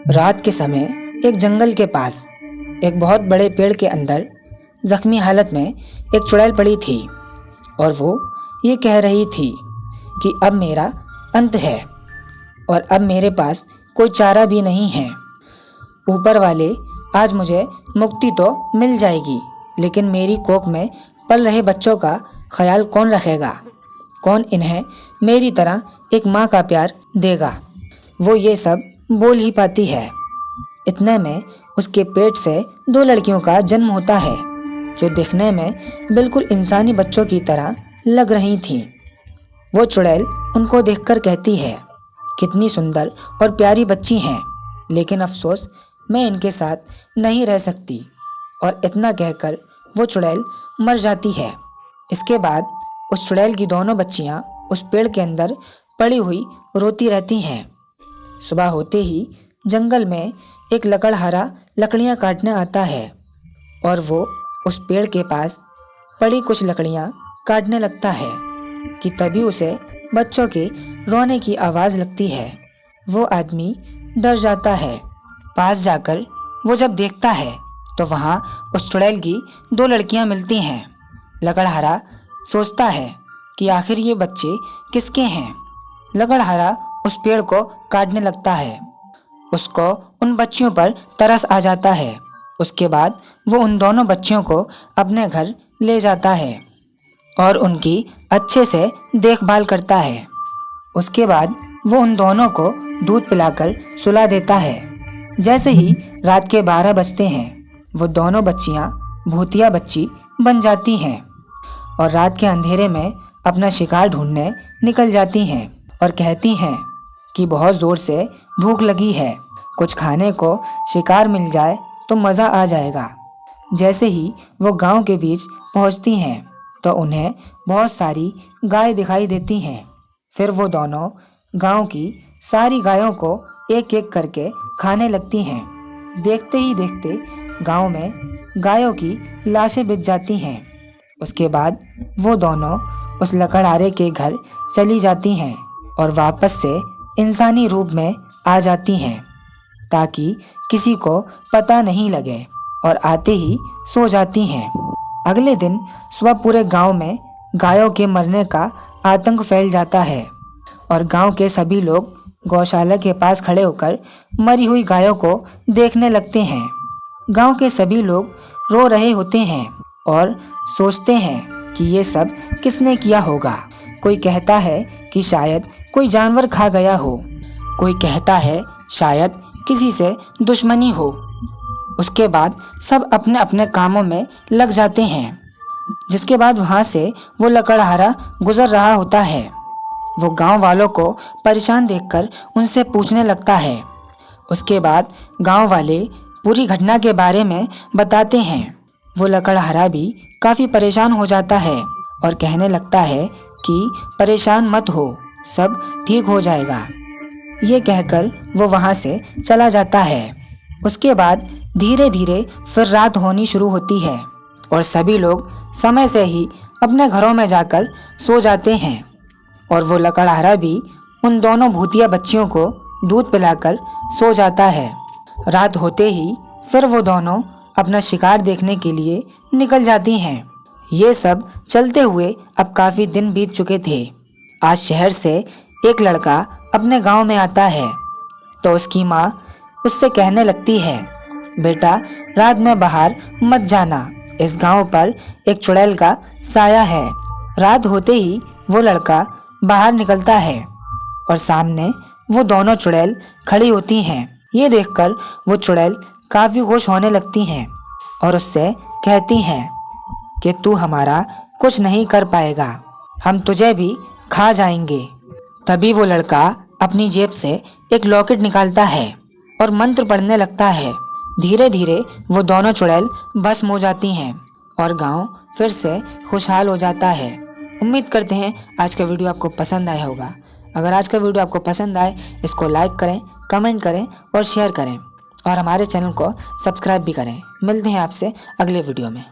रात के समय एक जंगल के पास एक बहुत बड़े पेड़ के अंदर जख्मी हालत में एक चुड़ैल पड़ी थी और वो ये कह रही थी कि अब मेरा अंत है और अब मेरे पास कोई चारा भी नहीं है। ऊपर वाले, आज मुझे मुक्ति तो मिल जाएगी, लेकिन मेरी कोख में पल रहे बच्चों का ख्याल कौन रखेगा? कौन इन्हें मेरी तरह एक माँ का प्यार देगा? वो ये सब बोल ही पाती है। इतने में उसके पेट से 2 लड़कियों का जन्म होता है, जो दिखने में बिल्कुल इंसानी बच्चों की तरह लग रही थीं। वो चुड़ैल उनको देखकर कहती है, कितनी सुंदर और प्यारी बच्ची हैं, लेकिन अफसोस मैं इनके साथ नहीं रह सकती। और इतना कहकर वो चुड़ैल मर जाती है। इसके बाद उस चुड़ैल की दोनों बच्चियां उस पेड़ के अंदर पड़ी हुई रोती रहती हैं। सुबह होते ही जंगल में एक लकड़हारा लकड़ियां काटने आता है और वो उस पेड़ के पास पड़ी कुछ लकड़ियां काटने लगता है कि तभी उसे बच्चों के रोने की आवाज़ लगती है। वो आदमी डर जाता है। पास जाकर वो जब देखता है तो वहाँ उस चुड़ैल की 2 लड़कियां मिलती हैं। लकड़हारा सोचता है कि आखिर ये बच्चे किसके हैं। लकड़हारा उस पेड़ को काटने लगता है। उसको उन बच्चियों पर तरस आ जाता है। उसके बाद वो उन दोनों बच्चियों को अपने घर ले जाता है और उनकी अच्छे से देखभाल करता है। उसके बाद वो उन दोनों को दूध पिलाकर सुला देता है। जैसे ही रात के 12 बजते हैं, वो दोनों बच्चियां भूतिया बच्ची बन जाती हैं और रात के अंधेरे में अपना शिकार ढूंढने निकल जाती हैं और कहती हैं कि बहुत ज़ोर से भूख लगी है, कुछ खाने को शिकार मिल जाए तो मज़ा आ जाएगा। जैसे ही वो गांव के बीच पहुंचती हैं तो उन्हें बहुत सारी गाय दिखाई देती हैं। फिर वो दोनों गांव की सारी गायों को एक एक करके खाने लगती हैं। देखते ही देखते गांव में गायों की लाशें बिछ जाती हैं। उसके बाद वो दोनों उस लकड़हारे के घर चली जाती हैं और वापस से इंसानी रूप में आ जाती हैं ताकि किसी को पता नहीं लगे और आते ही सो जाती हैं। अगले दिन सुबह पूरे गांव में गायों के मरने का आतंक फैल जाता है और गांव के सभी लोग गौशाला के पास खड़े होकर मरी हुई गायों को देखने लगते हैं। गांव के सभी लोग रो रहे होते हैं और सोचते हैं कि ये सब किसने किया होगा। कोई कहता है कि शायद कोई जानवर खा गया हो, कोई कहता है शायद किसी से दुश्मनी हो। उसके बाद सब अपने अपने कामों में लग जाते हैं। जिसके बाद वहाँ से वो लकड़हारा गुजर रहा होता है। वो गांव वालों को परेशान देखकर उनसे पूछने लगता है। उसके बाद गांव वाले पूरी घटना के बारे में बताते हैं। वो लकड़हारा भी काफ़ी परेशान हो जाता है और कहने लगता है कि परेशान मत हो, सब ठीक हो जाएगा। ये कहकर वो वहाँ से चला जाता है। उसके बाद धीरे धीरे फिर रात होनी शुरू होती है और सभी लोग समय से ही अपने घरों में जाकर सो जाते हैं और वो लकड़हारा भी उन दोनों भूतिया बच्चियों को दूध पिलाकर सो जाता है। रात होते ही फिर वो दोनों अपना शिकार देखने के लिए निकल जाती हैं। ये सब चलते हुए अब काफ़ी दिन बीत चुके थे। आज शहर से एक लड़का अपने गांव में आता है तो उसकी माँ उससे कहने लगती है, बेटा रात में बाहर मत जाना, इस गांव पर एक चुड़ैल का साया है। रात होते ही वो लड़का बाहर निकलता है और सामने वो दोनों चुड़ैल खड़ी होती हैं। ये देखकर वो चुड़ैल काफ़ी खुश होने लगती हैं और उससे कहती हैं कि तू हमारा कुछ नहीं कर पाएगा, हम तुझे भी खा जाएंगे। तभी वो लड़का अपनी जेब से एक लॉकेट निकालता है और मंत्र पढ़ने लगता है। धीरे धीरे वो दोनों चुड़ैल भस्म हो जाती हैं और गांव फिर से खुशहाल हो जाता है। उम्मीद करते हैं आज का वीडियो आपको पसंद आया होगा। अगर आज का वीडियो आपको पसंद आए, इसको लाइक करें, कमेंट करें और शेयर करें और हमारे चैनल को सब्सक्राइब भी करें। मिलते हैं आपसे अगले वीडियो में।